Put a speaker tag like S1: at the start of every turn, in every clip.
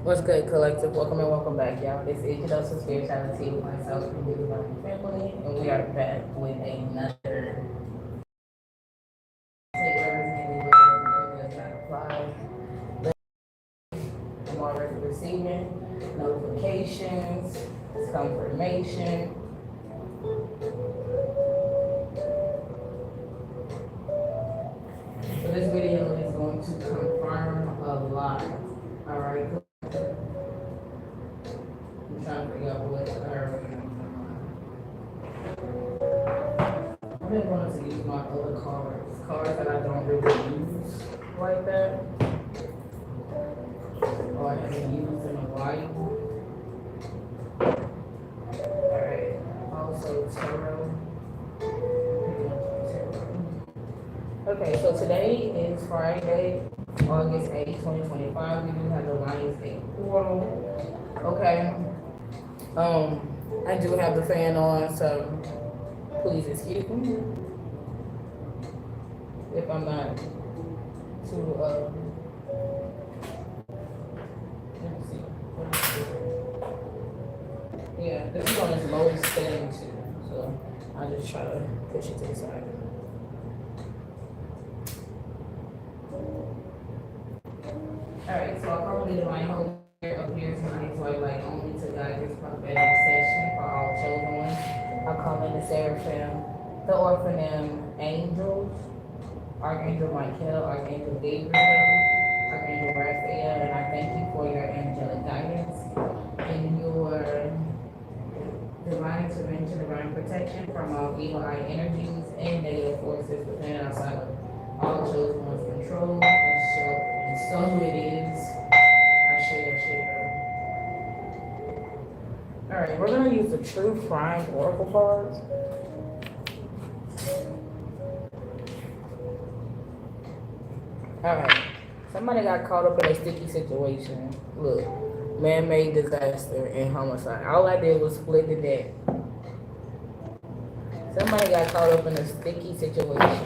S1: What's good, collective? Welcome and welcome back, y'all. This is your dose of spirituality with myself and my family, and we are back with another I'm already receiving notifications, confirmation. So this video is going to confirm a lot. Alright. I'm trying to figure out what I've been wanting to use my other cards that I don't really use like that. Or I haven't used in a while. Alright. Also tarot. Okay, so today is Friday, August 8th, 2025. We do have the Lionsgate portal. Okay. I do have the fan on, so please excuse me if I'm not too let me see. Yeah, this is on its lowest setting too. So I'll just try to push it to the side. Alright, so I'll probably do my whole appears tonight, so I like only to guide this prophetic session for all chosen ones. I'll call in the seraphim, the orphanim angels, Archangel Michael, Archangel Gabriel, Archangel Raphael, and I thank you for your angelic guidance and your divine intervention, divine protection from all evil eye energies and negative forces within and outside of all chosen ones' control. And so it is. I share. Alright, we're going to use the True Crime Oracle cards. Alright, somebody got caught up in a sticky situation. Look, man-made disaster and homicide. All I did was split the deck. Somebody got caught up in a sticky situation.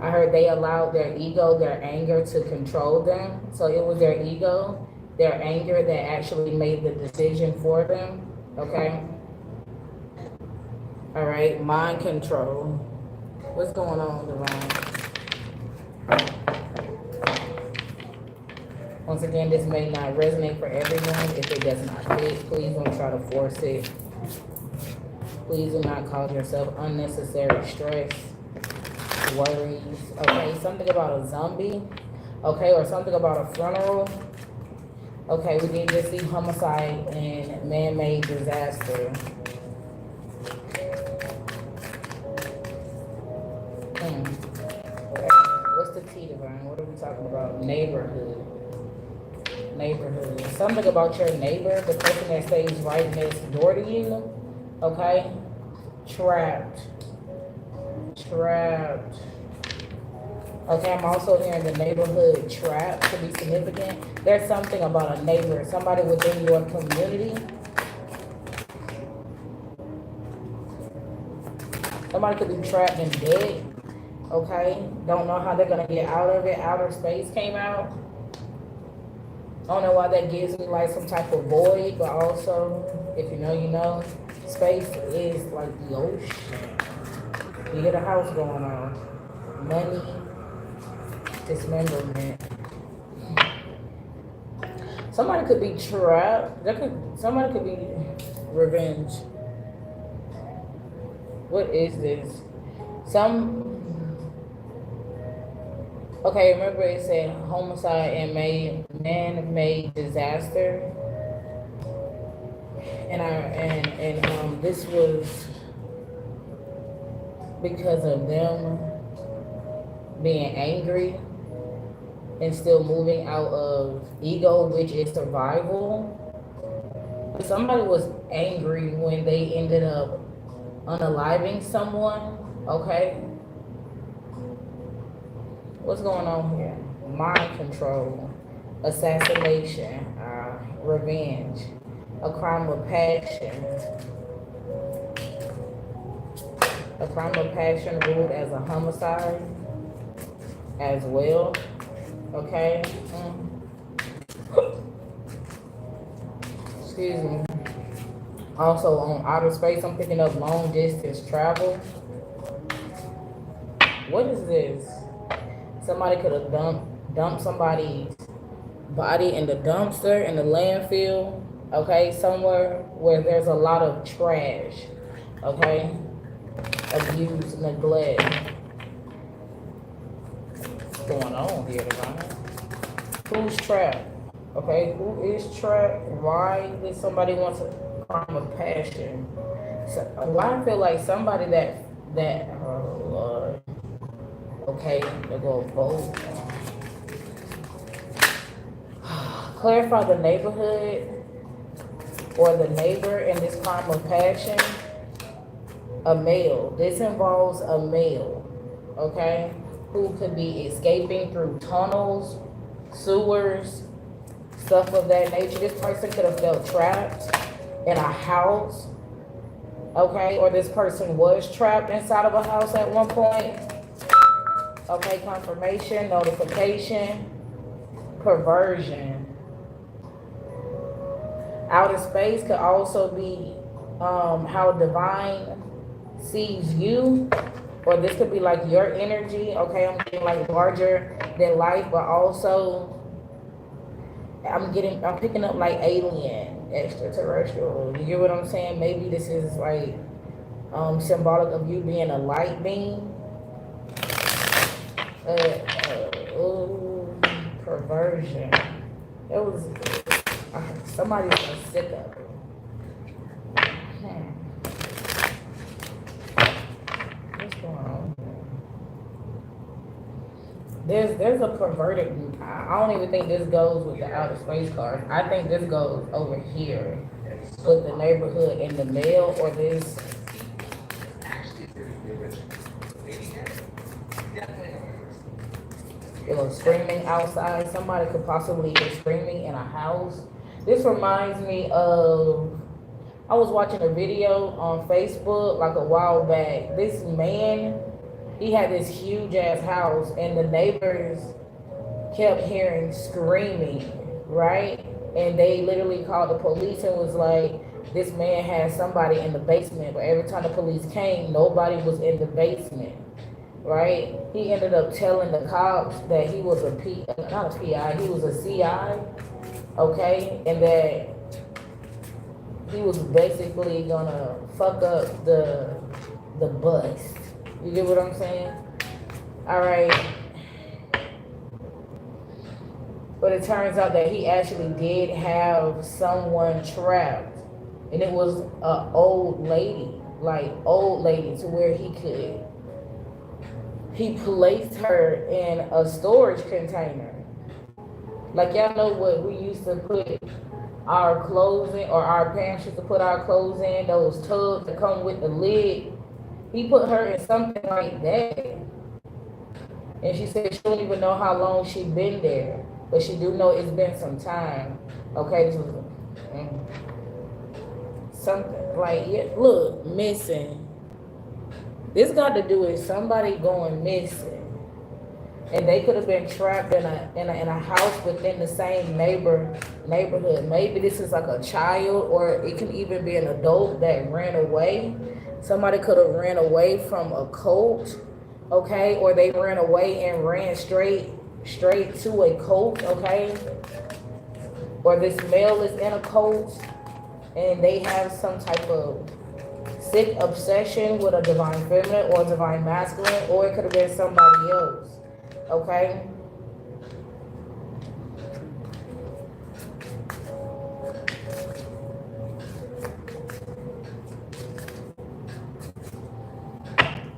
S1: I heard they allowed their ego, their anger to control them. So it was their ego, their anger that actually made the decision for them. Okay? All right, mind control. What's going on, Divine? Once again, this may not resonate for everyone. If it does not fit, please don't try to force it. Please do not cause yourself unnecessary stress, worries. Okay, something about a zombie. Okay, or something about a funeral. Okay, we did just see homicide and man-made disaster. Okay. What's the T, Divine? What are we talking about? Neighborhood. Something about your neighbor, the person that stays right next door to you. Okay? Trapped. Okay, I'm also hearing the neighborhood trap to be significant. There's something about a neighbor, somebody within your community. Somebody could be trapped in debt. Okay, don't know how they're gonna get out of it. Outer space came out. I don't know why that gives me like some type of void, but also, if you know, you know, space is like the ocean. You hear the house going on. Money, dismemberment. Somebody could be trapped. Somebody could be revenge. What is this? Okay, remember it said homicide and man-made disaster. And this was because of them being angry and still moving out of ego, which is survival. Somebody was angry when they ended up unaliving someone. Okay, what's going on here? Mind control, assassination, revenge, a crime of passion. A crime of passion ruled as a homicide as well. Okay. Excuse me. Also on outer space, I'm picking up long distance travel. What is this? Somebody could have dumped somebody's body in the dumpster, in the landfill, okay? Somewhere where there's a lot of trash, okay? Abuse, neglect. What's going on here, Divine? Who's trapped? Okay, who is trapped? Why did somebody want to crime of passion? So, why I feel like somebody that oh Lord. Okay, they go both. Clarify the neighborhood or the neighbor in this crime of passion. A male. This involves a male, okay, who could be escaping through tunnels, sewers, stuff of that nature. This person could have felt trapped in a house, okay, or this person was trapped inside of a house at one point. Okay, confirmation, notification, perversion. Outer space could also be how divine sees you, or this could be like your energy. Okay, I'm getting like larger than life, but also I'm picking up like alien, extraterrestrial. You get what I'm saying? Maybe this is like symbolic of you being a light beam. Perversion. It was somebody's sick of it. What's going on? There's a perverted. I don't even think this goes with the outer space card. I think this goes over here with the neighborhood and the male, or this. Screaming outside. Somebody could possibly be screaming in a house. This reminds me of, I was watching a video on Facebook like a while back. This man, he had this huge ass house and the neighbors kept hearing screaming, right? And they literally called the police and was like, this man had somebody in the basement, but every time the police came, nobody was in the basement. Right? He ended up telling the cops that he was not a PI, he was a CI, okay? And that he was basically gonna fuck up the bust. You get what I'm saying? All right. But it turns out that he actually did have someone trapped. And it was an old lady to where he placed her in a storage container. Like, y'all know what we used to put our clothes in, or our parents used to put our clothes in, those tubs that come with the lid. He put her in something like that. And she said she don't even know how long she'd been there, but she do know it's been some time. Okay, this was something like, yeah, look, missing. This got to do with somebody going missing, and they could have been trapped in a house within the same neighborhood. Maybe this is like a child, or it can even be an adult that ran away. Somebody could have ran away from a cult, okay, or they ran away and ran straight to a cult, okay, or this male is in a cult and they have some type of sick obsession with a divine feminine or divine masculine, or it could have been somebody else, okay?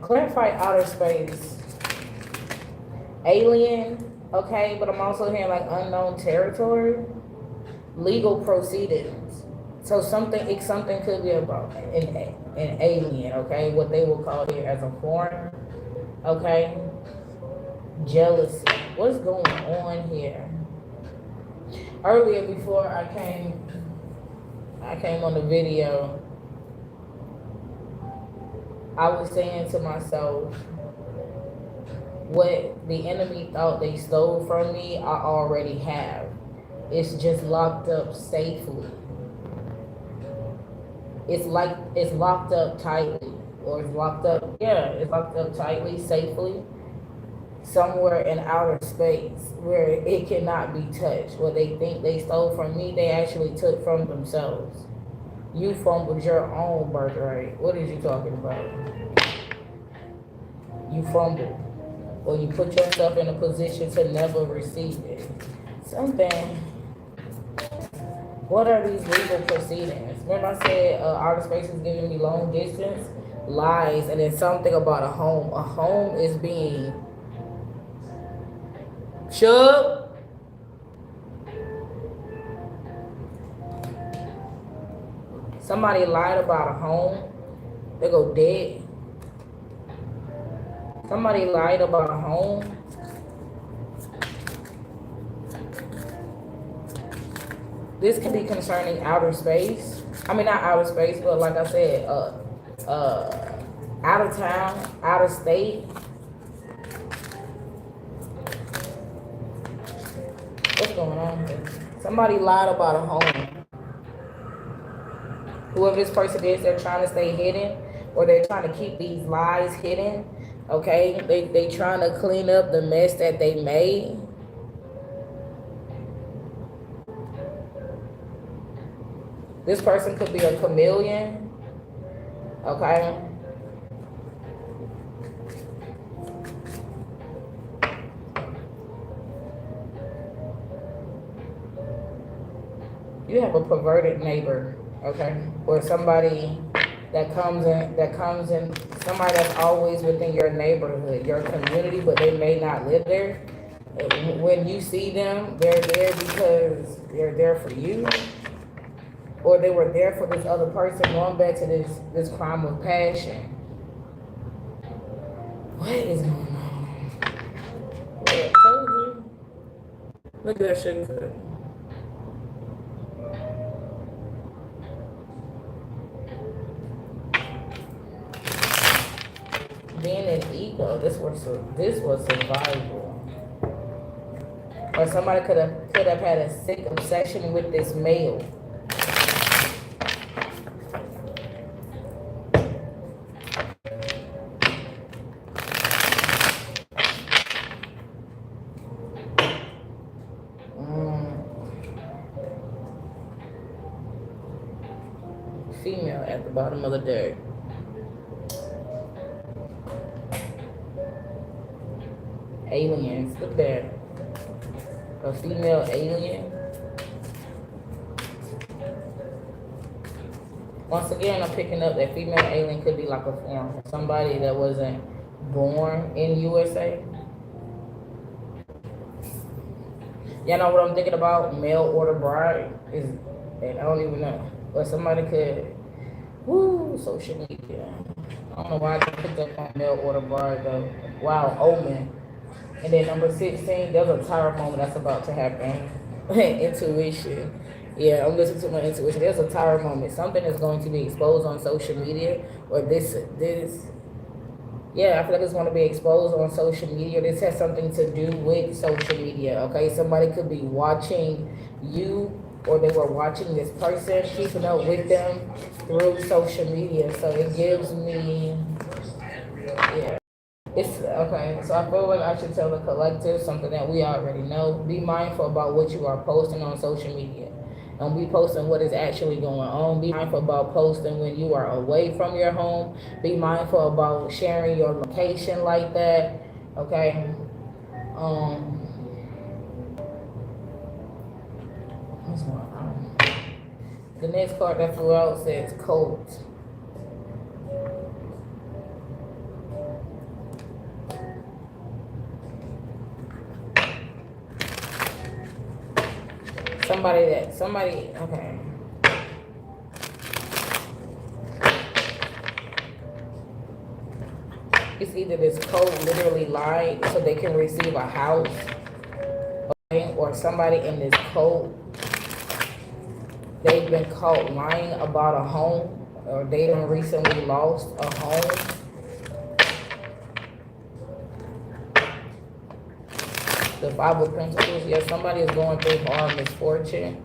S1: Clarify outer space. Alien, okay, but I'm also hearing like unknown territory. Legal proceedings. So something could be about an alien, okay? What they will call here as a foreigner, okay? Jealousy. What's going on here? Earlier, before I came on the video, I was saying to myself, what the enemy thought they stole from me, I already have. It's just locked up safely. It's like it's locked up tightly, or it's locked up, yeah, it's locked up tightly, safely, somewhere in outer space where it cannot be touched. What they think they stole from me, they actually took from themselves. You fumbled your own birthright. What is you talking about? You fumbled. Or you put yourself in a position to never receive it. Something. What are these legal proceedings? Remember I said outer space is giving me long distance? Lies. And then something about a home. A home is being... Shug? Somebody lied about a home. They go dead. Somebody lied about a home. This can be concerning outer space. I mean, not outer space, but like I said, out of town, out of state. What's going on here? Somebody lied about a home. Whoever this person is, they're trying to stay hidden, or they're trying to keep these lies hidden. Okay, they trying to clean up the mess that they made. This person could be a chameleon. Okay. You have a perverted neighbor, okay? Or somebody that comes in, somebody that's always within your neighborhood, your community, but they may not live there. When you see them, they're there because they're there for you. Or they were there for this other person, going back to this crime of passion. What is going on? Yeah, I told you. Look at that sugar cut. Being an ego, this was survival. Or somebody could have had a sick obsession with this male. Female at the bottom of the deck. Aliens, look at that. A female alien. Once again, I'm picking up that female alien could be like a form. Somebody that wasn't born in USA. Y'all know what I'm thinking about? Mail order bride is, I don't even know. But somebody could, social media. I don't know why I picked up on mail order bride though. Wow, omen. And then number 16, there's a tower moment that's about to happen. Intuition. Yeah, I'm listening to my intuition. There's a tower moment. Something is going to be exposed on social media, or this. Yeah, I feel like it's going to be exposed on social media. This has something to do with social media, okay? Somebody could be watching you, or they were watching this person, keeping up with them through social media. So it gives me, yeah. It's okay, so I feel like I should tell the collective something that we already know. Be mindful about what you are posting on social media. Don't be posting what is actually going on. Be mindful about posting when you are away from your home. Be mindful about sharing your location like that. Okay. What's going on? The next card that flew out says coat. Okay. It's either this code literally lied so they can receive a house, okay, or somebody in this code, they've been caught lying about a home, or they done recently lost a home. The Five of Pentacles. Yeah, somebody is going through hard misfortune.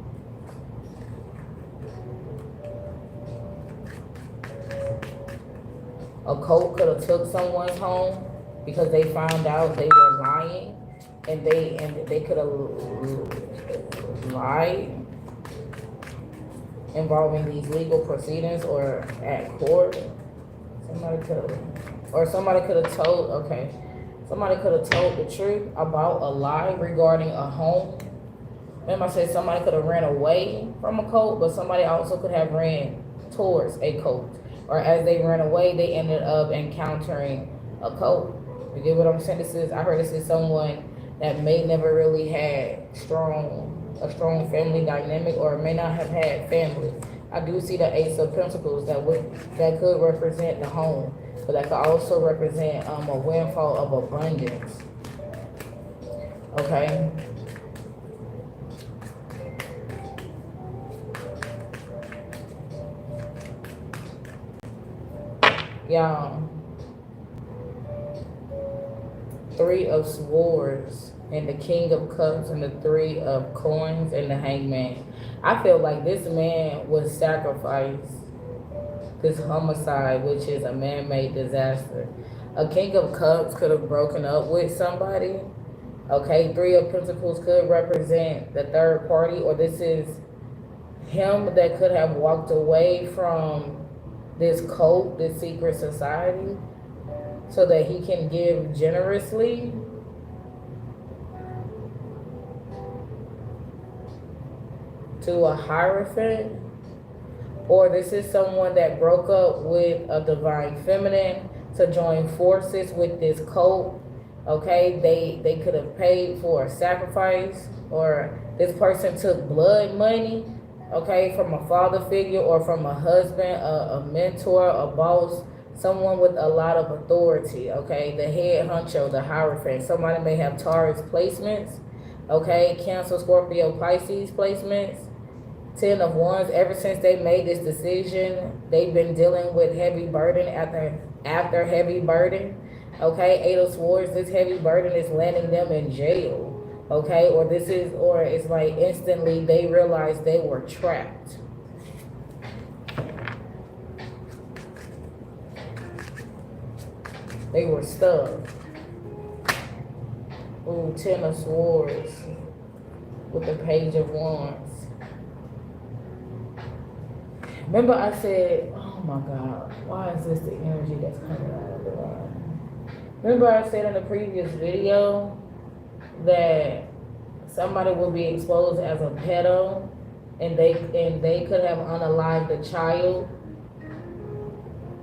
S1: A cult could have took someone's home because they found out they were lying, and they could have lied involving these legal proceedings or at court. Somebody could have told, okay, somebody could have told the truth about a lie regarding a home. Remember I said somebody could have ran away from a cult, but somebody also could have ran towards a cult. Or as they ran away, they ended up encountering a cult. You get what I'm saying? I heard this is someone that may never really had a strong family dynamic, or may not have had family. I do see the Ace of Pentacles that could represent the home, but that could also represent a windfall of abundance. Okay. Y'all, Three of Swords and the King of Cups and the Three of Coins and the Hangman. I feel like this man was sacrificed, this homicide, which is a man-made disaster. A King of Cups could have broken up with somebody. Okay, Three of Pentacles could represent the third party, or this is him that could have walked away from this cult, this secret society, so that he can give generously. To a Hierophant. Or this is someone that broke up with a divine feminine to join forces with this cult. Okay, they could have paid for a sacrifice, or this person took blood money, okay, from a father figure or from a husband, a mentor, a boss, someone with a lot of authority, okay, the head honcho, the Hierophant. Somebody may have Taurus placements, okay, Cancer, Scorpio, Pisces placements. 10 of Wands. Ever since they made this decision, they've been dealing with heavy burden after heavy burden. Okay, 8 of Swords. This heavy burden is landing them in jail. Okay, or it's like instantly they realized they were trapped. They were stuck. Ooh, 10 of Swords with the Page of Wands. Remember I said, oh my God, why is this the energy that's coming out of the line? Remember I said in the previous video that somebody will be exposed as a pedo, and they could have unalived the child.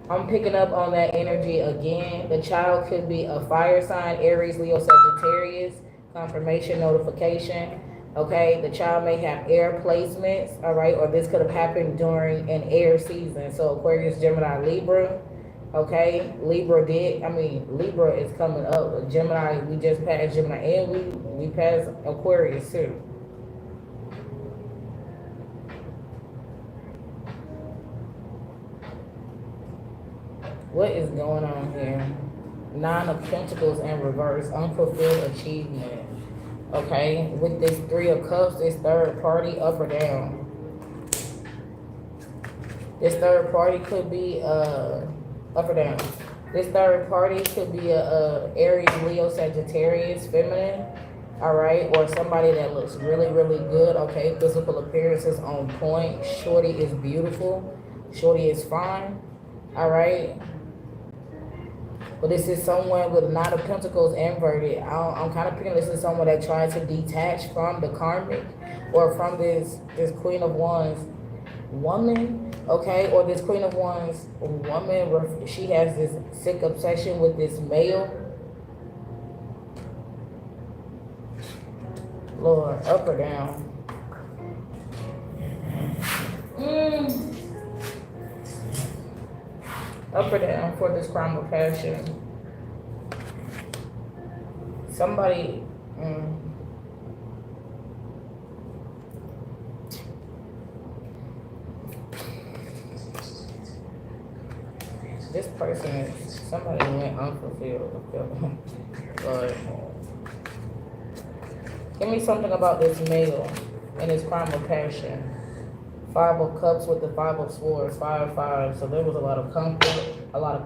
S1: I'm picking up on that energy again. The child could be a fire sign, Aries, Leo, Sagittarius. Confirmation, notification. Okay, the child may have air placements, all right, or this could have happened during an air season. So Aquarius, Gemini, Libra, okay, Libra is coming up. Gemini, we just passed Gemini, and we passed Aquarius too. What is going on here? 9 of Pentacles in reverse, unfulfilled achievement. Okay, with this 3 of Cups, this third party, up or down. This third party could be up or down. This third party could be a Aries, Leo, Sagittarius, feminine. All right, or somebody that looks really, really good. Okay, physical appearance is on point. Shorty is beautiful. Shorty is fine. All right. But this is someone with 9 of Pentacles inverted. I'm kind of picking this is someone that tried to detach from the karmic, or from this Queen of Wands woman, okay? Or this Queen of Wands woman, where she has this sick obsession with this male. Lord, up or down? Up or down for this crime of passion? Somebody, this person, somebody went unfulfilled. Lord. Give me something about this male and his prime of passion. 5 of Cups with the 5 of Swords, 5, 5. So there was a lot of conflict, a lot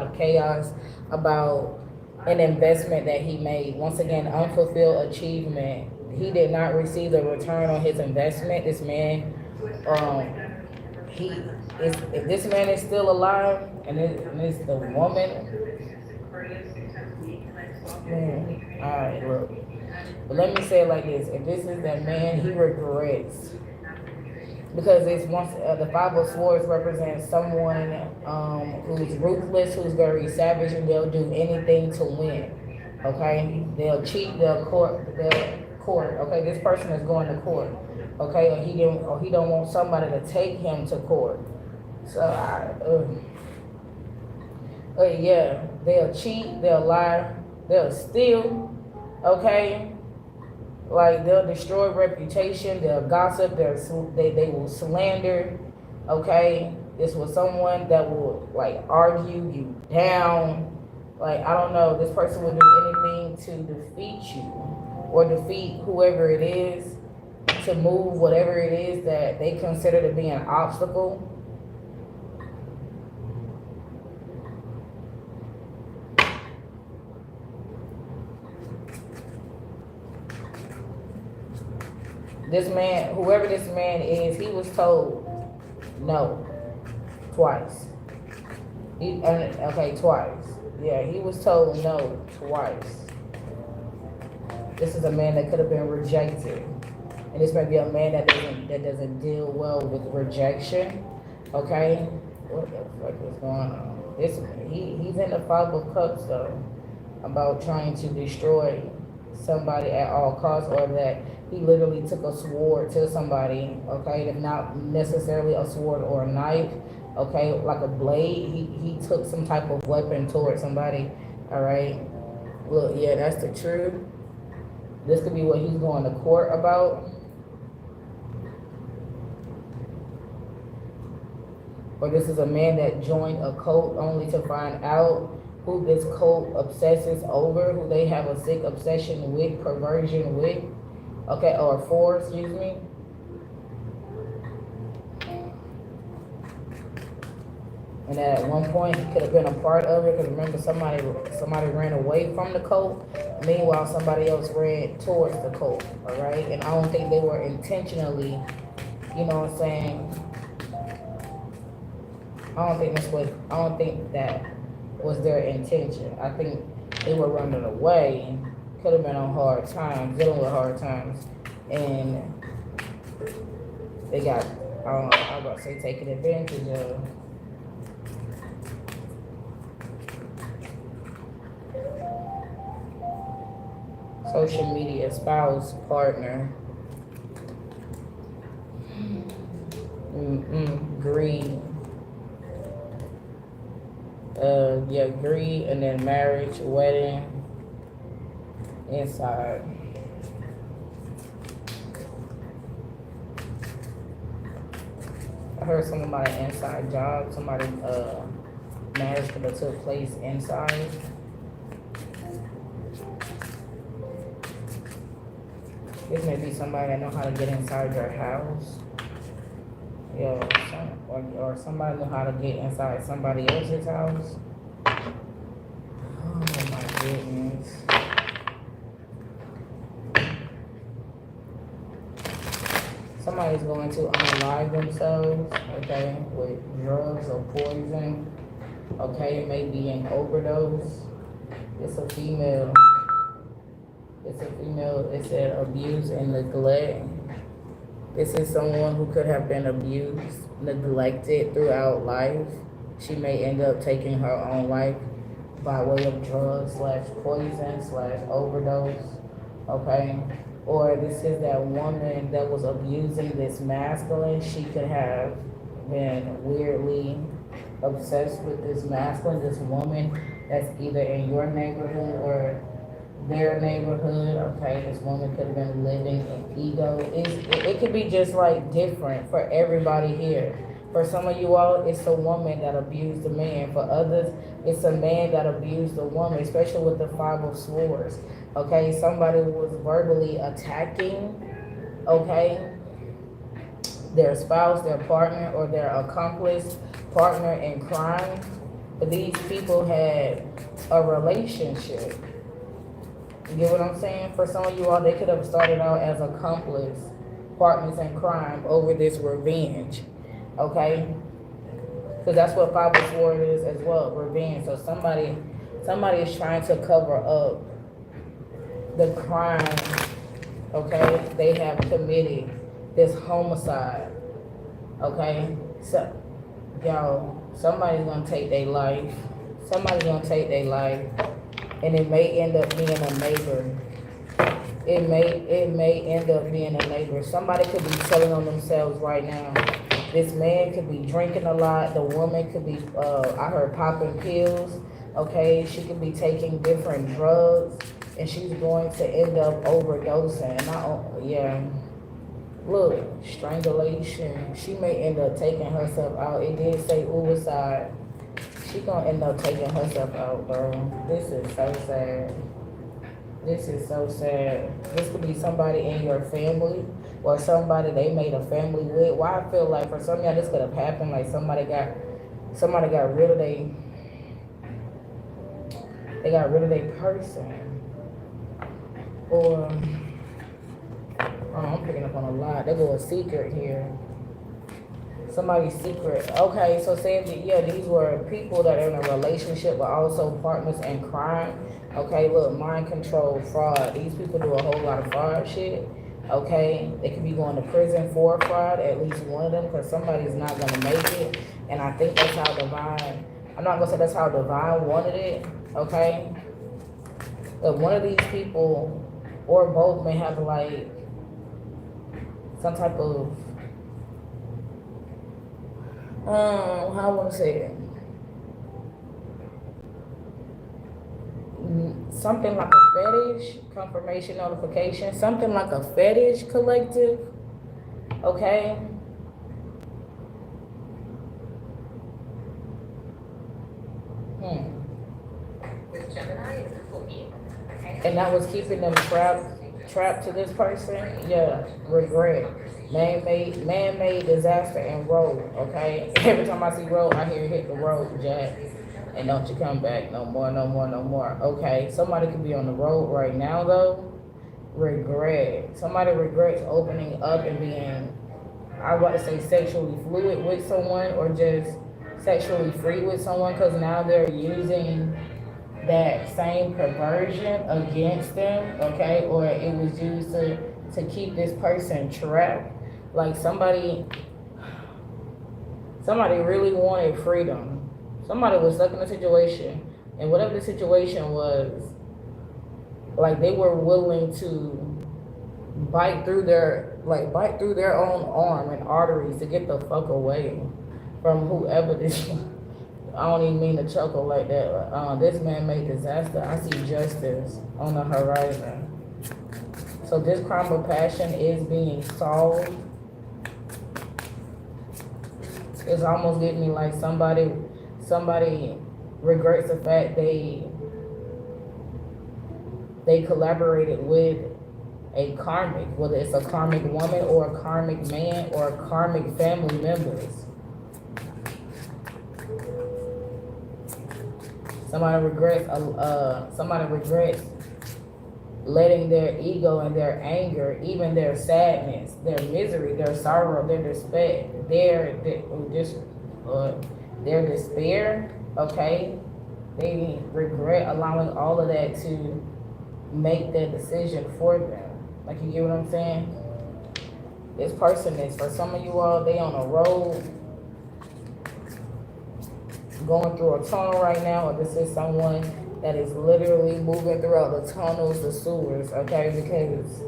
S1: of chaos about an investment that he made. Once again, unfulfilled achievement. He did not receive the return on his investment. This man, if this man is still alive, and it's the woman. Man, all right, look. But let me say it like this: if this is that man, he regrets. Because it's the 5 of Swords represents someone who's ruthless, who's very savage, and they'll do anything to win. Okay, they'll cheat, they'll court. Okay, this person is going to court. Okay, or he don't want somebody to take him to court. So yeah, they'll cheat, they'll lie, they'll steal. Okay. Like, they'll destroy reputation, they'll gossip, they will slander, okay? This was someone that will, like, argue you down. Like, I don't know, this person will do anything to defeat you or defeat whoever it is, to move whatever it is that they consider to be an obstacle. This man, whoever this man is, he was told no twice. Twice. Yeah, he was told no twice. This is a man that could have been rejected, and this may be a man that doesn't deal well with rejection. Okay, what the fuck is going on? He's in the 5 of Cups though, about trying to destroy somebody at all costs, or that he literally took a sword to somebody, okay, not necessarily a sword or a knife, okay, like a blade. He took some type of weapon towards somebody, all right. Look, yeah, that's the truth. This could be what he's going to court about. Or this is a man that joined a cult only to find out who this cult obsesses over, who they have a sick obsession with, perversion with. Okay, or for, excuse me. And at one point, he could have been a part of it, because remember, somebody ran away from the cult. Meanwhile, somebody else ran towards the cult, all right? And I don't think they were intentionally, you know what I'm saying? I don't think that was their intention. I think they were running away. Could have been on hard times, dealing with hard times, and they got, I don't know, I was about to say taken advantage of. Social media, spouse, partner, greed. Yeah, greed, and then marriage, wedding. Inside. I heard something about an inside job. Somebody marriage could have took place inside. This may be somebody that know how to get inside your house. Yeah, or somebody know how to get inside somebody else's house. Oh my goodness. Somebody's going to unalive themselves, okay, with drugs or poison, okay, maybe an overdose. It's a female. It said abuse and neglect. This is someone who could have been abused, neglected throughout life. She may end up taking her own life by way of drugs / poison / overdose, okay? Or this is that woman that was abusing this masculine. She could have been weirdly obsessed with this masculine, this woman that's either in your neighborhood or their neighborhood, okay? This woman could have been living in ego. It could be just like different for everybody here. For some of you all, it's a woman that abused a man. For others, it's a man that abused a woman, especially with the 5 of Swords. Okay, somebody was verbally attacking, okay, their spouse, their partner, or their accomplice, partner in crime. But these people had a relationship. You get what I'm saying? For some of you all, they could have started out as accomplice, partners in crime over this revenge, okay? Because that's what Five of Swords is as well, revenge. So somebody is trying to cover up the crime, okay, they have committed, this homicide, okay? So, y'all, somebody's gonna take their life. Somebody's gonna take their life, and it may end up being a neighbor. It may end up being a neighbor. Somebody could be telling on themselves right now. This man could be drinking a lot. The woman could be, I heard, popping pills. Okay, she could be taking different drugs, and she's going to end up overdosing. Yeah. Look, strangulation. She may end up taking herself out. It did say suicide. She gonna end up taking herself out, bro. This is so sad. This is so sad. This could be somebody in your family or somebody they made a family with. Why I feel like for some of y'all this could have happened. Like somebody got rid of they got rid of their person. Or I'm picking up on a lot. They go a secret here. Somebody's secret. Okay, so saying that, yeah, these were people that are in a relationship but also partners in crime. Okay, look, mind control, fraud. These people do a whole lot of fraud shit. Okay, they could be going to prison for fraud, at least one of them, because somebody's not going to make it. And I think that's how divine, I'm not going to say that's how divine wanted it. Okay, but one of these people or both may have like some type of, how I want to say it, something like a fetish, confirmation notification, something like a fetish collective, okay? And that was keeping them trapped to this person. Yeah, regret. Man-made disaster and road, okay? Every time I see road, I hear hit the road, Jack. And don't you come back no more. Okay, somebody could be on the road right now, though. Regret. Somebody regrets opening up and being, I want to say sexually fluid with someone or just sexually free with someone, because now they're using that same perversion against them, okay? Or it was used to keep this person trapped. Like somebody really wanted freedom. Somebody was stuck in a situation, and whatever the situation was, like they were willing to bite through their own arm and arteries to get the fuck away from whoever this. I don't even mean to chuckle like that. This man-made disaster. I see justice on the horizon. So this crime of passion is being solved. It's almost getting me like somebody regrets the fact they collaborated with a karmic, whether it's a karmic woman or a karmic man or a karmic family members. Somebody regrets letting their ego and their anger, even their sadness, their misery, their sorrow, their despair, their despair, okay? They regret allowing all of that to make that decision for them. Like, you get what I'm saying? This person is, for some of you all, they on a road, going through a tunnel right now, or this is someone that is literally moving throughout the tunnels, the sewers, okay? Because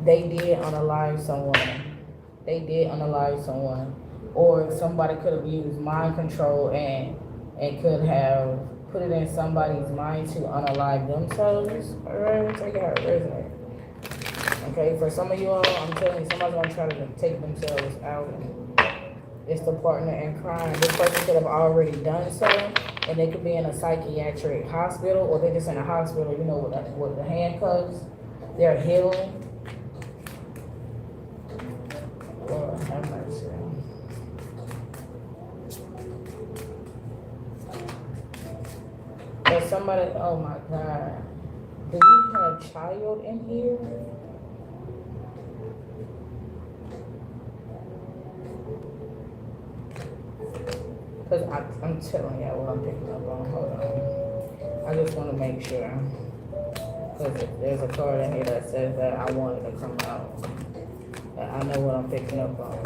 S1: they did unalive someone. Or somebody could have used mind control and could have put it in somebody's mind to unalive themselves. Alright, take it how it resonates. Okay, for some of you all, I'm telling you, somebody's gonna try to take themselves out. It's the partner in crime. This person could have already done so. And they could be in a psychiatric hospital, or they're just in a hospital, you know, with the handcuffs. They're healing. Lord have mercy. There's somebody, oh my God. Do you have a child in here? Because I'm telling y'all what I'm picking up on. Hold on. I just want to make sure. Because there's a card in here that says that I want it to come out. I know what I'm picking up on.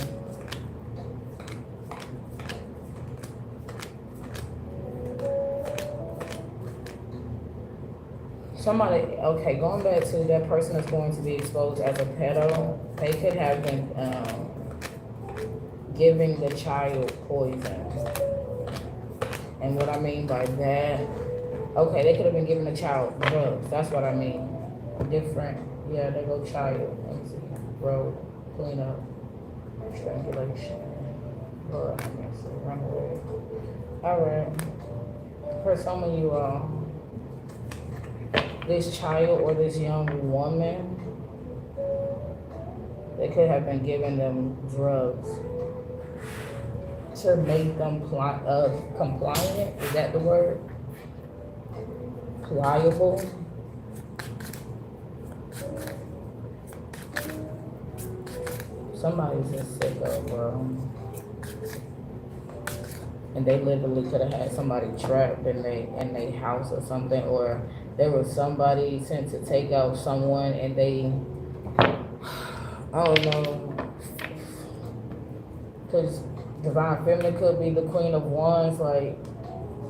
S1: Somebody, okay, going back to that person that's going to be exposed as a pedo, they could have been giving the child poison. And what I mean by that, okay, they could have been giving the child drugs. That's what I mean. Different, yeah, they go child. Let me see. Road, clean up, strangulation. Lord, I mean, so run away. All right. For some of you all, this child or this young woman, they could have been giving them drugs to make them compliant. Is that the word? Pliable. Somebody's just sicko, bro. And they literally could have had somebody trapped in their house or something, or there was somebody sent to take out someone and they, I don't know, because Divine Feminine could be the Queen of Wands, like,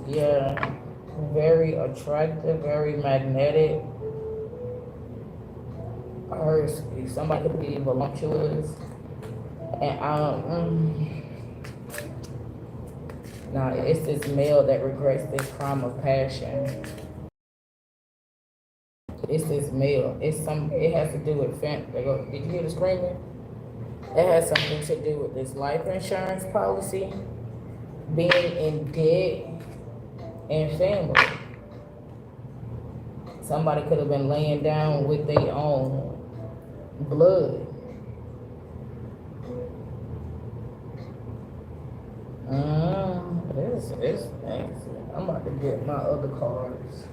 S1: yeah, very attractive, very magnetic. Or somebody could be voluptuous. And now it's this male that regrets this crime of passion. It's this male. It has to do with did you hear the screaming? It has something to do with this life insurance policy, being in debt, and family. Somebody could have been laying down with their own blood. This thing. I'm about to get my other cards.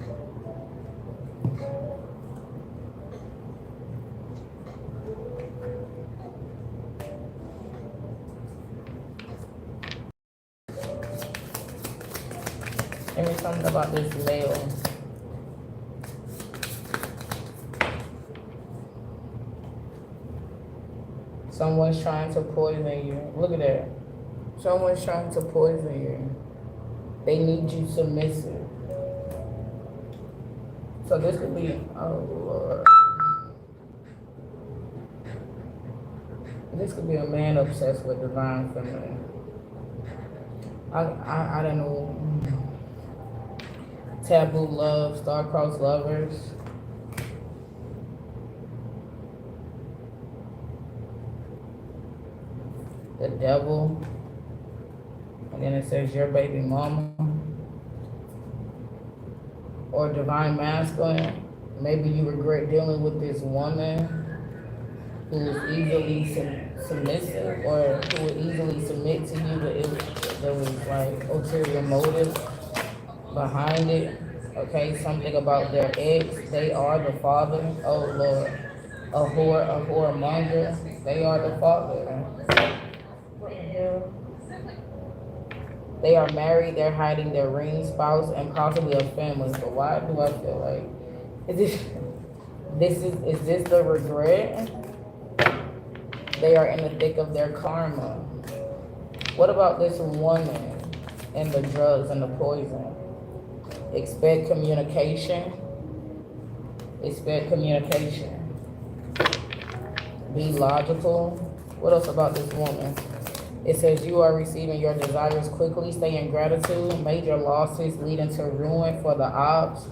S1: Tell me something about this male. Someone's trying to poison you. Look at that. Someone's trying to poison you. They need you submissive. So this could be, oh Lord. This could be a man obsessed with Divine Feminine. I don't know. Taboo love, star-crossed lovers. The devil. And then it says your baby mama. Or divine masculine. Maybe you regret dealing with this woman who is easily submissive, or who would easily submit to you, but there was like ulterior motive behind it. Okay, something about their ex. They are the father. Oh Lord. A whoremonger. They are the father. What the hell? They are married, they're hiding their ring, spouse, and possibly a family. So why do I feel like, is this the regret? They are in the thick of their karma. What about this woman and the drugs and the poison? Expect communication. Expect communication. Be logical. What else about this woman? It says you are receiving your desires quickly. Stay in gratitude. Major losses leading to ruin for the ops.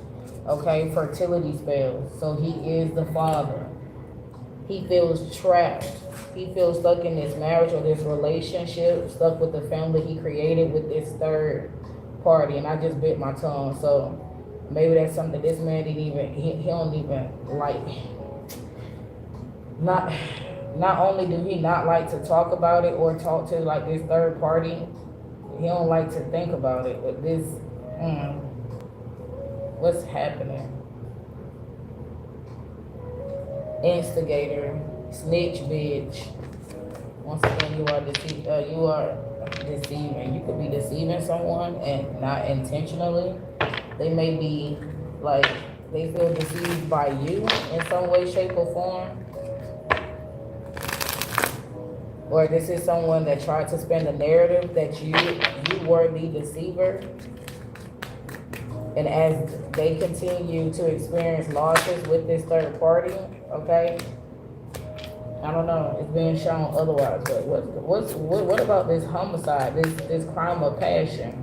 S1: Okay, fertility spells. So he is the father. He feels trapped. He feels stuck in this marriage or this relationship, stuck with the family he created with this third party, and I just bit my tongue. So maybe that's something this man didn't even, he don't even like. Not only do he not like to talk about it or talk to like this third party, he don't like to think about it. But this, what's happening? Instigator, snitch, bitch. Once again, you are deceiving. You could be deceiving someone and not intentionally. They may be like, they feel deceived by you in some way, shape, or form. Or this is someone that tried to spin the narrative that you were the deceiver. And as they continue to experience losses with this third party, okay? I don't know, it's being shown otherwise, but what about this homicide, this crime of passion?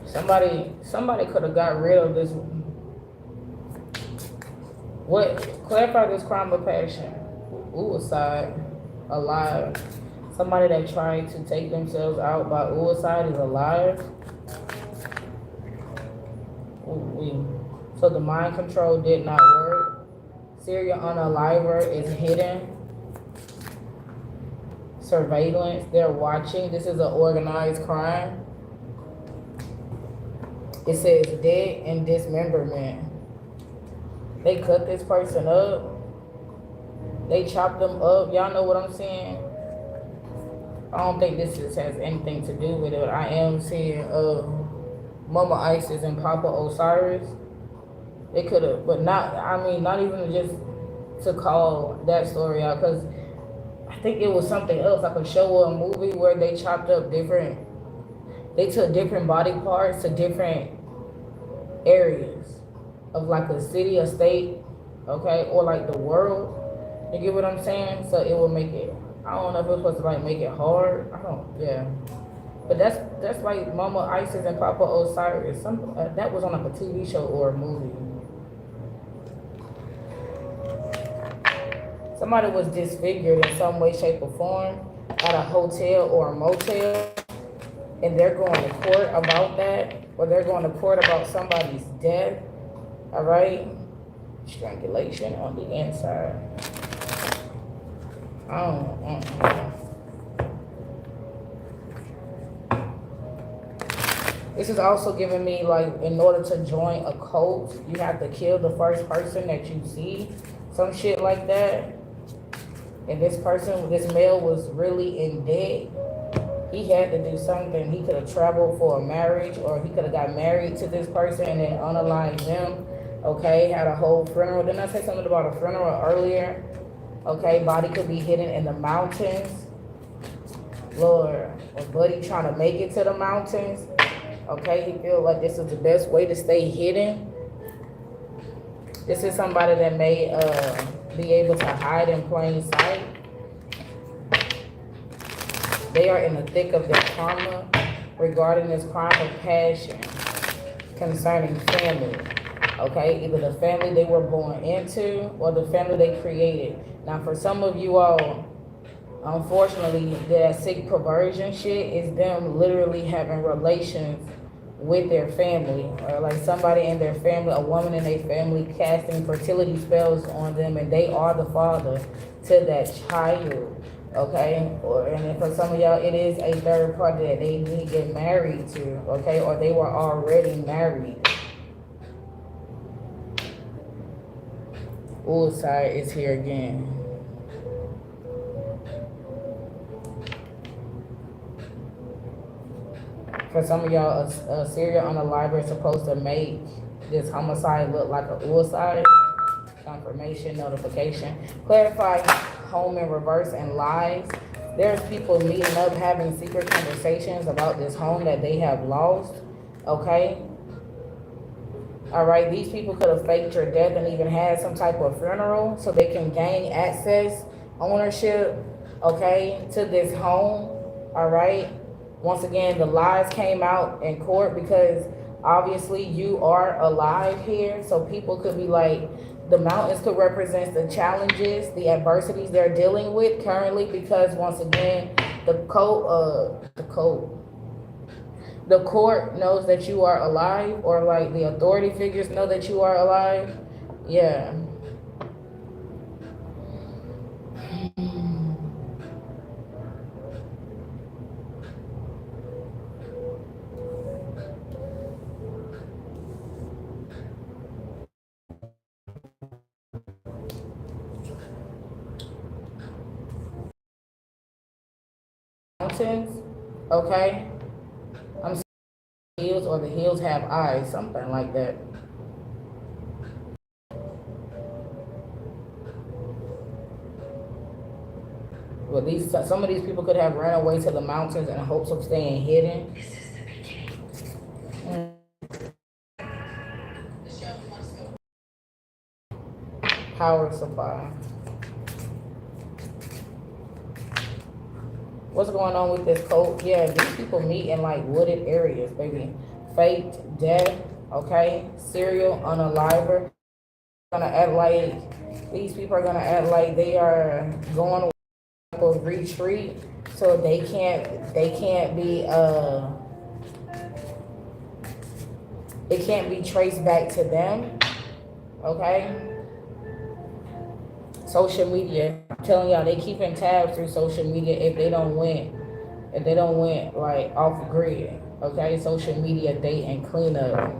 S1: Somebody could have got rid of this. Clarify this crime of passion. Suicide, alive. Somebody that tried to take themselves out by suicide is alive. So the mind control did not work. Serial unaliver is hidden. Surveillance, they're watching. This is an organized crime. It says dead and dismemberment. They cut this person up. They chopped them up. Y'all know what I'm saying? I don't think this has anything to do with it. I am seeing Mama Isis and Papa Osiris. They could have, but not, I mean, not even just to call that story out, because I think it was something else, like a show or a movie where they chopped up they took different body parts to different areas of like a city, a state, okay, or like the world. You get what I'm saying? So it will make it, I don't know if it's supposed to like make it hard. Yeah. But that's like Mama Isis and Papa Osiris. That was on like a TV show or a movie. Somebody was disfigured in some way, shape, or form at a hotel or a motel, and they're going to court about that, or they're going to court about somebody's death. All right? Strangulation on the inside. This is also giving me, like, in order to join a cult, you have to kill the first person that you see. Some shit like that. And this male was really in debt. He had to do something. He could have traveled for a marriage, or he could have got married to this person and then unalived them. Okay, had a whole funeral. Didn't I say something about a funeral earlier? Okay, body could be hidden in the mountains. Lord, a buddy trying to make it to the mountains. Okay, he feel like this is the best way to stay hidden. This is somebody that may be able to hide in plain sight. They are in the thick of their karma regarding this crime of passion concerning family. Okay, either the family they were born into or the family they created. Now, for some of you all, unfortunately, that sick perversion shit is them literally having relations with their family, or like somebody in their family, a woman in their family casting fertility spells on them, and they are the father to that child. Okay, and for some of y'all, it is a third party that they need to get married to. Okay, or they were already married. Suicide is here again. For some of y'all, a serial unaliver is supposed to make this homicide look like a suicide. Confirmation, notification. Clarify home in reverse and lies. There's people meeting up, having secret conversations about this home that they have lost. Okay? All right, these people could have faked your death and even had some type of funeral so they can gain access, ownership, okay, to this home. All right? Once again, the lies came out in court because obviously you are alive here. So people could be like, the mountains could represent the challenges, the adversities they're dealing with currently, because once again, the The court knows that you are alive, or like the authority figures know that you are alive. Yeah. Mountains, okay? I'm saying hills, or the hills have eyes, something like that. Well, some of these people could have run away to the mountains in hopes of staying hidden. Power supply. What's going on with this code? Yeah, these people meet in like wooded areas, baby. Fate, death, okay? Serial, unaliver. Gonna act like these people are gonna act like they are going to a retreat, so they can't be it can't be traced back to them, okay? Social media, I'm telling y'all, they keeping tabs through social media if they don't win like off grid, okay? Social media date and cleanup.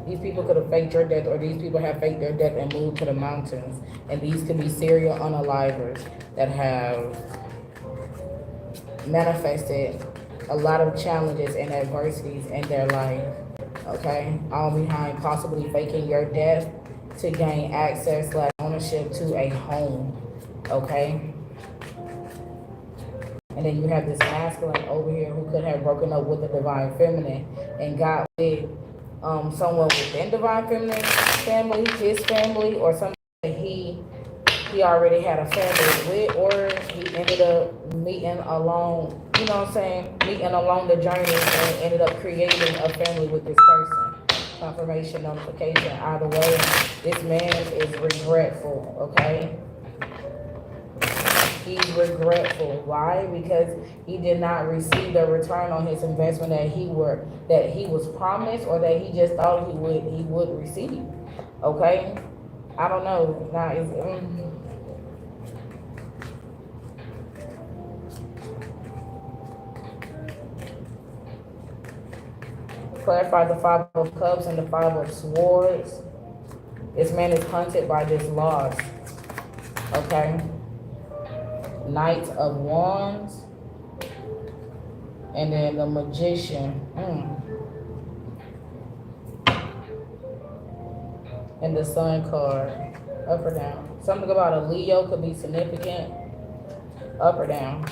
S1: These people could have faked your death, or these people have faked their death and moved to the mountains. And these could be serial unalivers that have manifested a lot of challenges and adversities in their life, okay? All behind possibly faking your death to gain access / ownership to a home, okay? And then you have this masculine over here who could have broken up with the divine feminine and got with someone within divine feminine family, his family, or somebody that he already had a family with, or he ended up meeting along, you know what I'm saying, meeting along the journey and ended up creating a family with this person. Confirmation, notification, either way, this man is regretful, okay? He's regretful. Why? Because he did not receive the return on his investment that he was promised, or that he just thought he would receive. Okay? I don't know. Now it's clarify the Five of Cups and the Five of Swords. This man is hunted by this loss. Okay? Knight of Wands, and then the Magician, and the Sun card, up or down. Something about a Leo could be significant, up or down.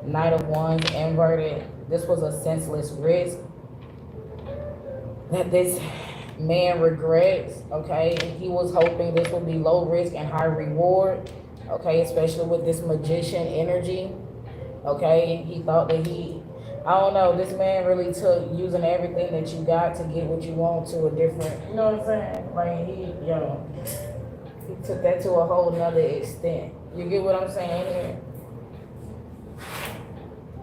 S1: Knight of Wands inverted. This was a senseless risk that this man regrets, okay? He was hoping this would be low risk and high reward. Okay, especially with this Magician energy. Okay, he thought that I don't know, this man really took using everything that you got to get what you want to a different, you know what I'm saying? Like he took that to a whole nother extent. You get what I'm saying here?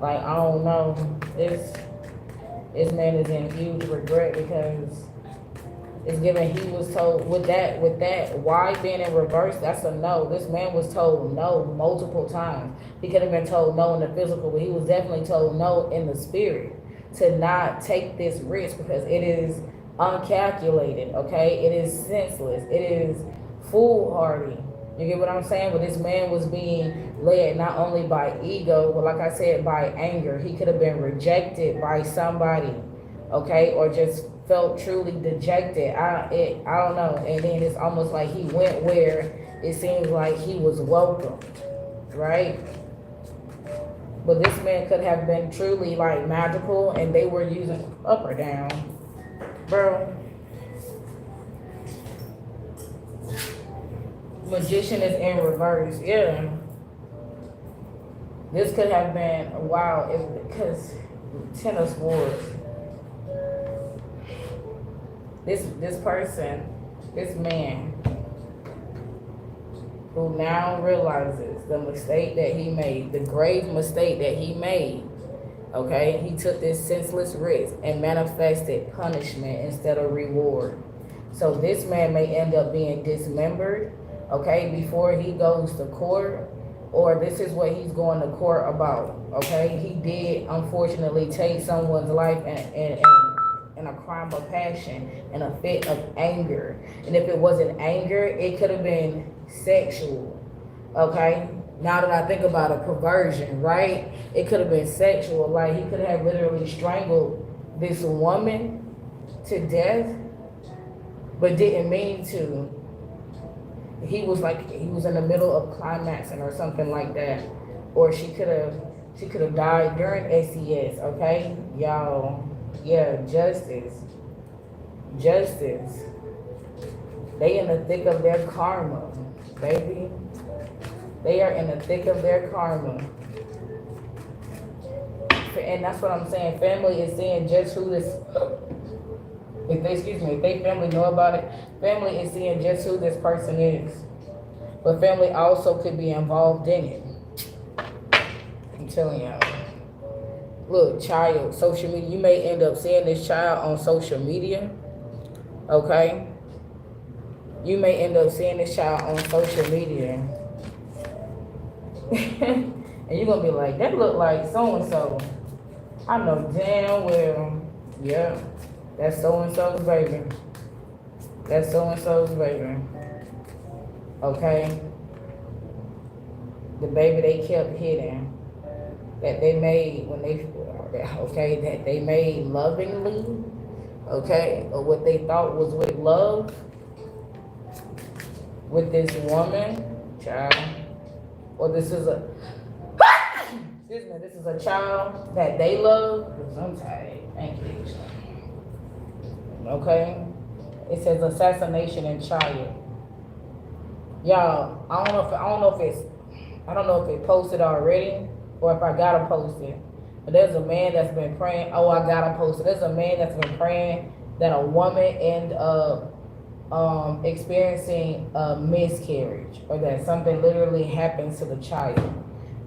S1: Like, I don't know, this man is in huge regret, because it's given he was told with that why being in reverse, that's a no. This man was told no multiple times. He could have been told no in the physical, but he was definitely told no in the spirit to not take this risk, because it is uncalculated, okay? It is senseless. It is foolhardy. You get what I'm saying? But this man was being led not only by ego, but like I said, by anger. He could have been rejected by somebody, okay? Or just felt truly dejected. I don't know. And then it's almost like he went where it seems like he was welcomed, right? But this man could have been truly like magical, and they were using up or down, bro. Magician is in reverse. Yeah, this could have been wow. Because Ten of Swords. This person, this man, who now realizes the mistake that he made, the grave mistake that he made. Okay, he took this senseless risk and manifested punishment instead of reward. So this man may end up being dismembered, okay, before he goes to court, or this is what he's going to court about, okay? He did, unfortunately, take someone's life in a crime of passion, in a fit of anger. And if it wasn't anger, it could have been sexual, okay? Now that I think about it, perversion, right? It could have been sexual. Like, he could have literally strangled this woman to death, but didn't mean to. He was in the middle of climaxing or something like that. Or she could have died during SES, okay? Y'all, yeah, justice. Justice. They in the thick of their karma, baby. They are in the thick of their karma. And that's what I'm saying. Family is seeing just who this, if they family know about it, family is seeing just who this person is. But family also could be involved in it. I'm telling y'all. Look, child, social media. You may end up seeing this child on social media. Okay? You may end up seeing this child on social media. And you're going to be like, that look like so-and-so. I know damn well, yeah, that's so-and-so's baby. That's so-and-so's baby. Okay? The baby they kept hidden. That they made when they, okay, that they made lovingly. Okay? Or what they thought was with love. With this woman, child. Or this is a, excuse me, this is a child that they love. I'm tired. Thank you. Okay? It says assassination and child. Y'all, I don't know if it posted already or if I gotta post it. But there's a man that's been praying. Oh, I gotta post it. There's a man that's been praying that a woman end up experiencing a miscarriage, or that something literally happens to the child.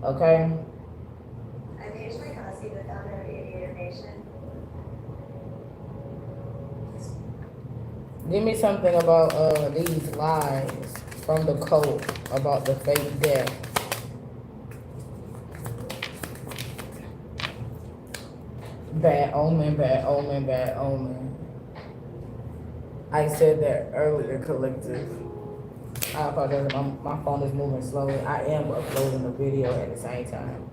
S1: Okay?
S2: I'm usually Kasi, the founder of Aviator Nation.
S1: Give me something about these lies from the cult about the fake death. Bad omen, bad omen, bad omen. I said that earlier, collective. I apologize, my phone is moving slowly. I am uploading the video at the same time.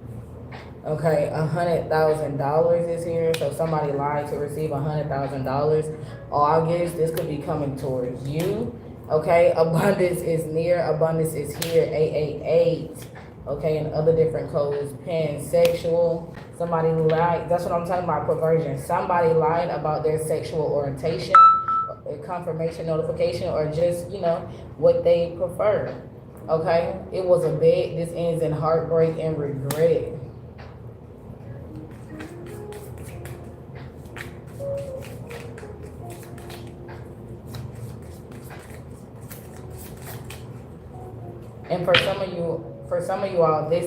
S1: Okay, $100,000 is here. So somebody lied to receive $100,000. August, this could be coming towards you. Okay, abundance is near, abundance is here. 888. Okay, and other different codes. Pansexual. Somebody lied. That's what I'm talking about, perversion. Somebody lied about their sexual orientation, confirmation notification, or just, you know, what they prefer. Okay, it was a bet. This ends in heartbreak and regret. And for some of you all, this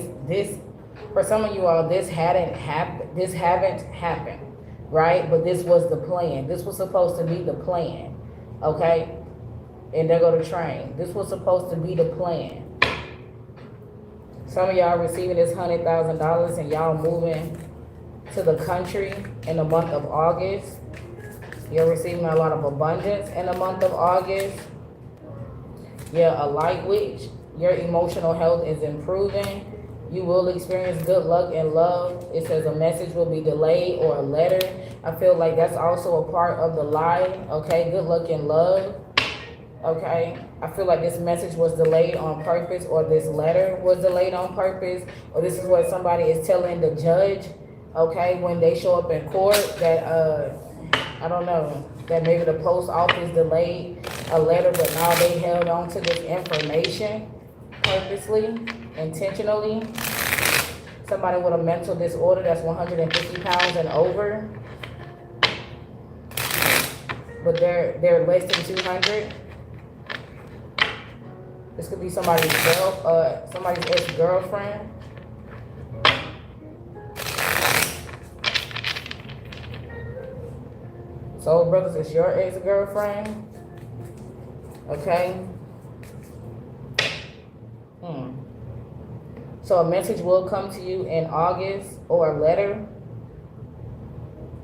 S1: hadn't happened, right? But this was the plan. This was supposed to be the plan, okay? And there go the train. This was supposed to be the plan. Some of y'all receiving this $100,000 and y'all moving to the country in the month of August. You're receiving a lot of abundance in the month of August. Yeah, a light witch. Your emotional health is improving. You will experience good luck and love. It says a message will be delayed or a letter. I feel like that's also a part of the lie. Okay, good luck and love. Okay, I feel like this message was delayed on purpose, or this letter was delayed on purpose, or this is what somebody is telling the judge. Okay, when they show up in court, that I don't know, that maybe the post office delayed a letter, but now they held on to this information purposely, intentionally. Somebody with a mental disorder that's 150 pounds and over, but they're less than 200. This could be somebody's ex-girlfriend. Soul brothers, it's your ex-girlfriend. Okay. So a message will come to you in August, or a letter.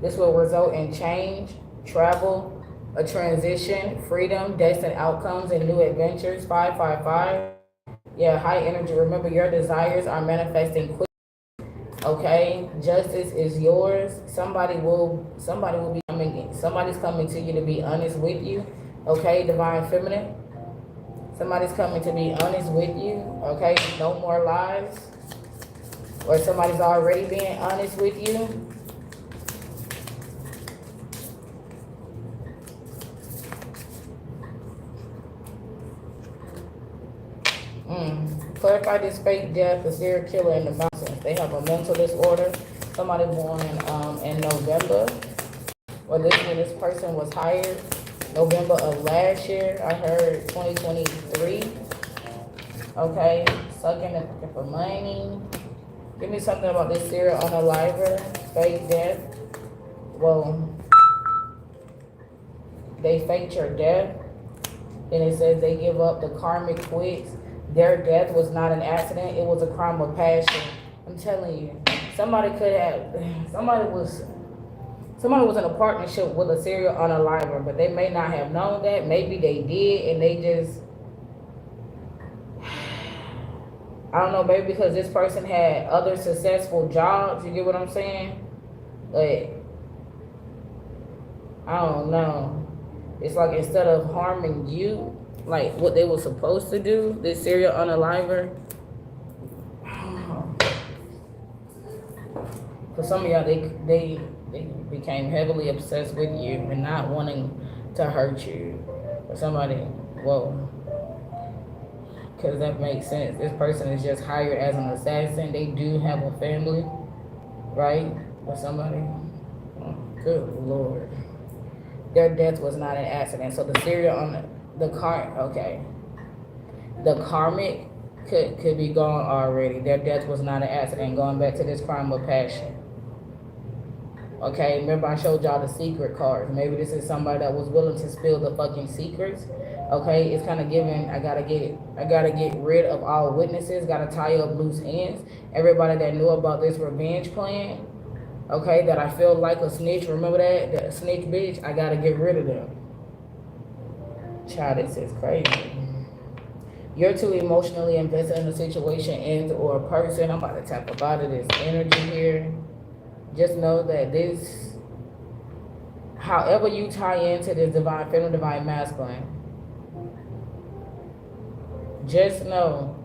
S1: This will result in change, travel, a transition, freedom, destined outcomes, and new adventures. 555. Yeah, high energy. Remember, your desires are manifesting quickly. Okay, justice is yours. Somebody will be coming. Somebody's coming to you to be honest with you. Okay, divine feminine. Somebody's coming to be honest with you. Okay, no more lies. Or somebody's already being honest with you. Clarify this fake death, the serial killer, and the mountains. They have a mental disorder. Somebody born in November, or this person was hired November of last year. I heard 2023. Okay, sucking and looking for money. Give me something about this serial unaliver, fake death. Well, they faked your death. Then it says they give up the karmic quits. Their death was not an accident. It was a crime of passion. I'm telling you, somebody was in a partnership with a serial unaliver, but they may not have known that. Maybe they did, and they just, I don't know, maybe because this person had other successful jobs. You get what I'm saying? But I don't know. It's like instead of harming you, like what they were supposed to do, this serial unaliver. For some of y'all, they became heavily obsessed with you and not wanting to hurt you. For somebody, whoa. Because that makes sense. This person is just hired as an assassin. They do have a family, right? For somebody. Oh, good Lord. Their death was not an accident. So the serial on the karmic could be gone already. Their death was not an accident. Going back to this crime of passion. Okay, remember I showed y'all the secret cards. Maybe this is somebody that was willing to spill the fucking secrets. Okay, it's kind of giving, I gotta get rid of all witnesses, gotta tie up loose ends. Everybody that knew about this revenge plan, okay, that I feel like a snitch, remember that snitch bitch, I gotta get rid of them. Child, this is crazy. You're too emotionally invested in a situation and or a person. I'm about to tap up out of this energy here. Just know that this, however you tie into this divine feminine, divine masculine, just know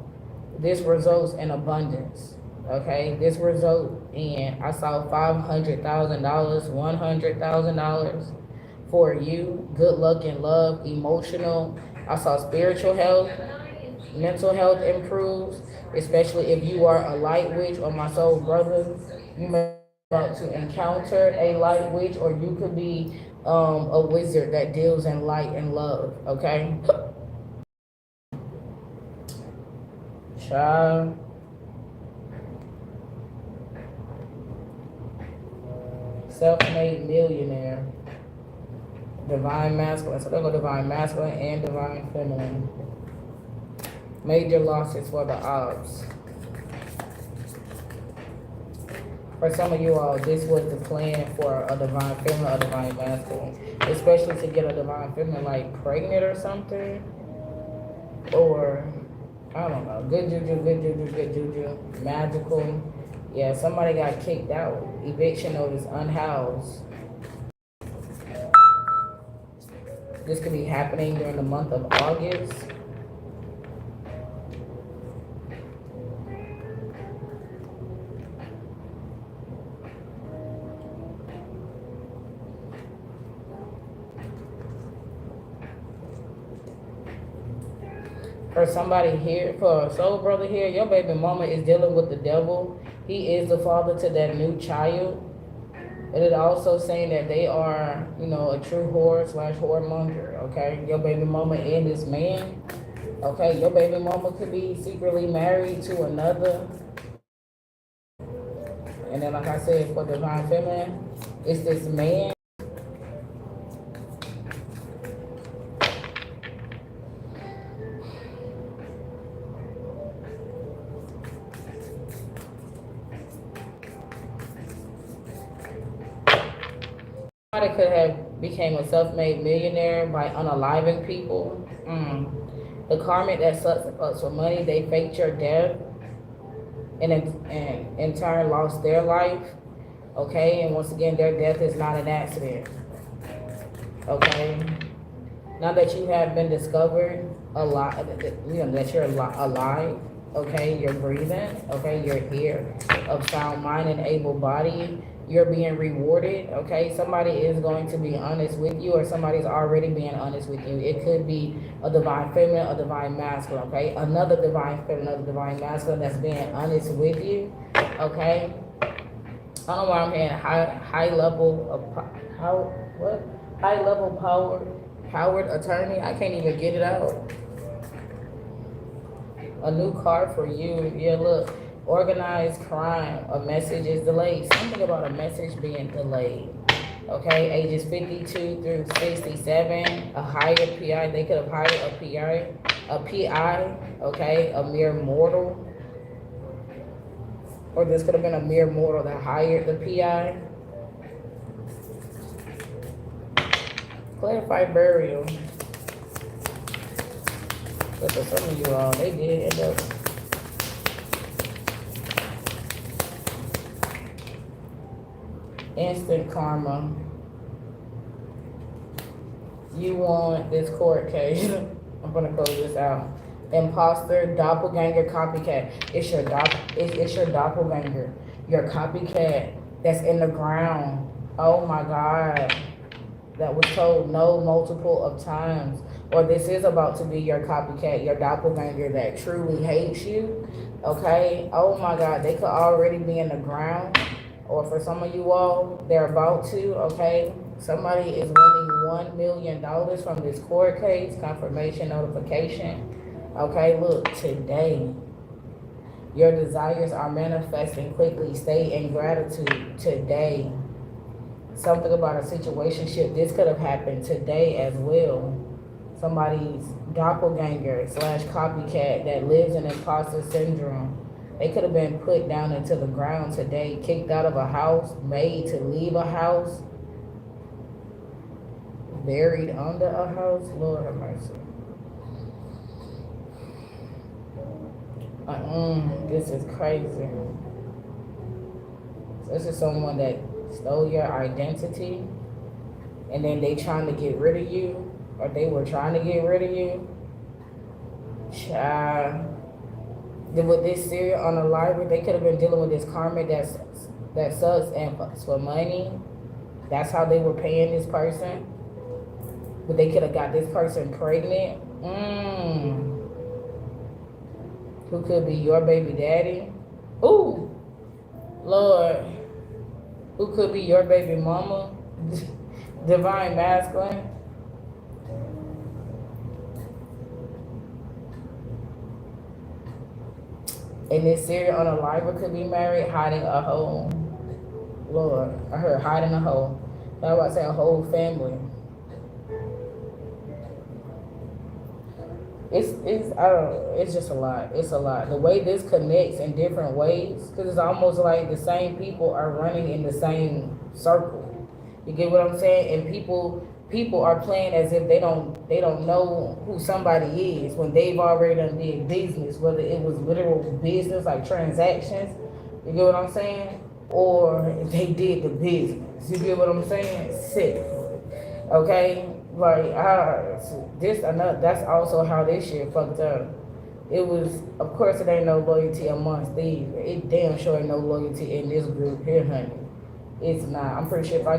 S1: this results in abundance. Okay, this results in, I saw $500,000, $100,000 for you. Good luck and love, emotional. I saw spiritual health, mental health improves, especially if you are a light witch or my soul brother. You may about to encounter a light witch, or you could be a wizard that deals in light and love. Okay. Child. Self-made millionaire. Divine masculine. So they'll go divine masculine and divine feminine. Major losses for the odds. For some of you all, this was the plan for a divine feminine, a divine masculine. Especially to get a divine feminine like pregnant or something. Or, I don't know, good juju, magical. Yeah, somebody got kicked out. Eviction notice, unhoused. This could be happening during the month of August. For somebody here, for a soul brother here, your baby mama is dealing with the devil. He is the father to that new child. It is also saying that they are, you know, a true whore / whoremonger, okay? Your baby mama and this man, Okay, your baby mama could be secretly married to another. And then, like I said, for divine feminine, it's this man. Somebody could have became a self-made millionaire by unaliving people. The karmic that sucks up for money, they faked your death and in turn lost their life. Okay, and once again, their death is not an accident. Okay, now that you have been discovered alive, that you're alive. Okay, you're breathing. Okay, you're here, of sound mind and able body. You're being rewarded. Okay, somebody is going to be honest with you, or somebody's already being honest with you. It could be a divine feminine, a divine masculine. Okay, another divine feminine, another divine masculine that's being honest with you. Okay, I don't know why I'm hearing high level of high level powered attorney. I can't even get it out. A new card for you. Yeah, look. Organized crime. A message is delayed. Something about a message being delayed. Okay, ages 52 through 67. A hired PI. They could have hired a PI. Okay, a mere mortal. Or this could have been a mere mortal that hired the PI. Clarify burial. But for some of you all, they did end up. Instant karma. You want this court case. I'm gonna close this out. Imposter, doppelganger, copycat. It's your doppelganger. Your copycat that's in the ground. Oh my God. That was told no multiple of times. Or this is about to be your copycat, your doppelganger that truly hates you. Okay? Oh my God. They could already be in the ground. Or for some of you all, they're about to, okay? Somebody is winning $1 million from this court case, confirmation, notification. Okay, look, today, your desires are manifesting quickly. Stay in gratitude today. Something about a situationship. This could have happened today as well. Somebody's doppelganger / copycat that lives in imposter syndrome. They could have been put down into the ground today, kicked out of a house, made to leave a house, buried under a house. Lord have mercy. This is crazy. This is someone that stole your identity, and then they trying to get rid of you, or they were trying to get rid of you. Child. With this serial unalived, they could have been dealing with this karma that sucks and fucks for money. That's how they were paying this person. But they could have got this person pregnant. Who could be your baby daddy? Ooh, Lord. Who could be your baby mama? Divine masculine. And this serial unalived could be married, hiding a whole. Lord, I heard hiding a whole. I was about to say a whole family. It's just a lot. It's a lot. The way this connects in different ways, because it's almost like the same people are running in the same circle. You get what I'm saying? And people are playing as if they don't know who somebody is when they've already done did business, whether it was literal business like transactions. You get what I'm saying? Or they did the business. You get what I'm saying? Sick. Okay? Like, that's also how this shit fucked up. It was, of course, it ain't no loyalty amongst these. It damn sure ain't no loyalty in this group here, honey. It's not. I'm pretty sure if I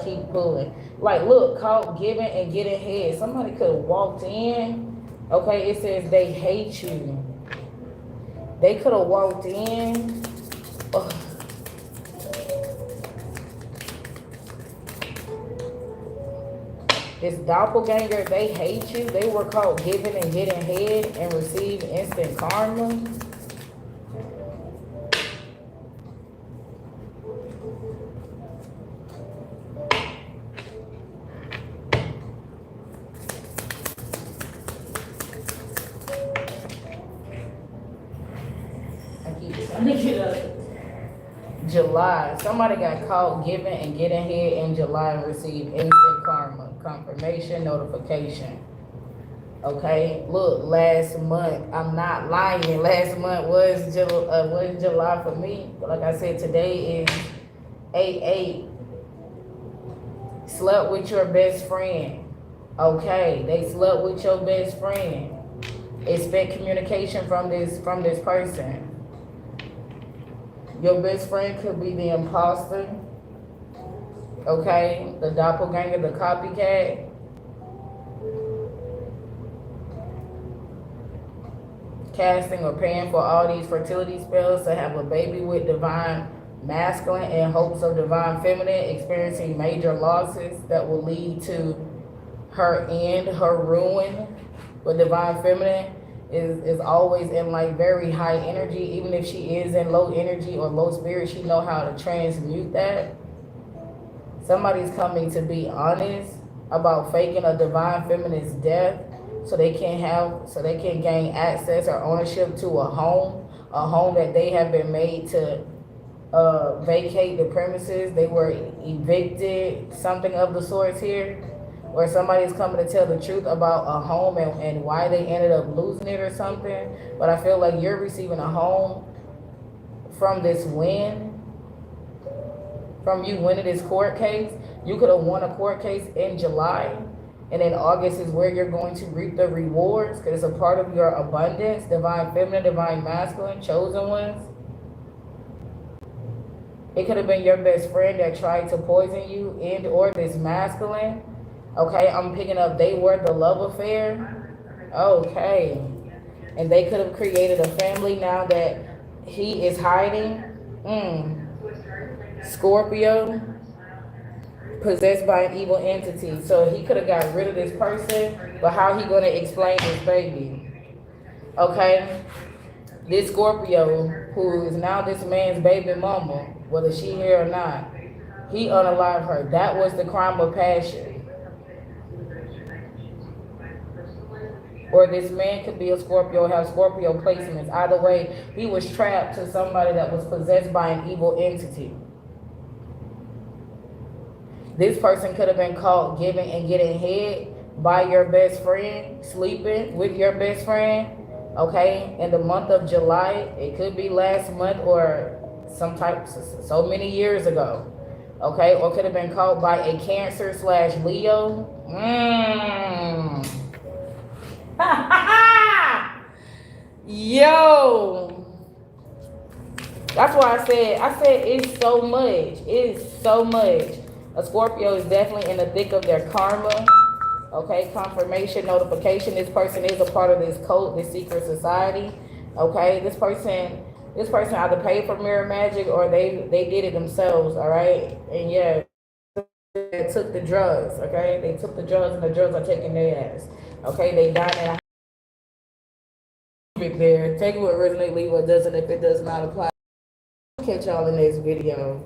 S1: keep pulling, like, look, caught giving and getting head. Somebody could have walked in. Okay, it says they hate you. They could have walked in. Ugh. This doppelganger, they hate you. They were caught giving and getting head and receive instant karma. July. Somebody got caught giving and getting head in July and received instant karma. Confirmation, notification. Okay, look, last month, I'm not lying. Last month was July for me. Like I said, today is 8/8. Slept with your best friend. Okay, they slept with your best friend. Expect communication from this person. Your best friend could be the imposter. Okay, the doppelganger, the copycat. Casting or paying for all these fertility spells to have a baby with divine masculine in hopes of divine feminine, experiencing major losses that will lead to her end, her ruin. But divine feminine is always in like very high energy. Even if she is in low energy or low spirit, she know how to transmute that. Somebody's coming to be honest about faking a divine feminine's death so they can gain access or ownership to a home that they have been made to vacate the premises. They were evicted, something of the sorts here. Or somebody's coming to tell the truth about a home and why they ended up losing it or something. But I feel like you're receiving a home from this win, from you winning this court case. You could have won a court case in July, and then August is where you're going to reap the rewards because it's a part of your abundance, divine feminine, divine masculine, chosen ones. It could have been your best friend that tried to poison you and or this masculine. Okay, I'm picking up they were the love affair. Okay. And they could have created a family now that he is hiding. Scorpio, possessed by an evil entity. So he could have got rid of this person, but how he going to explain this baby? Okay. This Scorpio, who is now this man's baby mama, whether she here or not, he unalived her. That was the crime of passion. Or this man could be a Scorpio, have Scorpio placements. Either way, he was trapped to somebody that was possessed by an evil entity. This person could have been caught giving and getting head by your best friend, sleeping with your best friend, okay, in the month of July. It could be last month or so many years ago, okay, or could have been caught by a Cancer/Leo. Yo, that's why I said it's so much. It's so much. A Scorpio is definitely in the thick of their karma. Okay, confirmation, notification. This person is a part of this cult, this secret society. Okay, this person either paid for mirror magic or they did it themselves. All right, and yeah, they took the drugs. Okay, they took the drugs and the drugs are taking their ass. Okay, they died in a there. Take what resonates, leave what doesn't. If it does not apply, I'll catch y'all in the next video.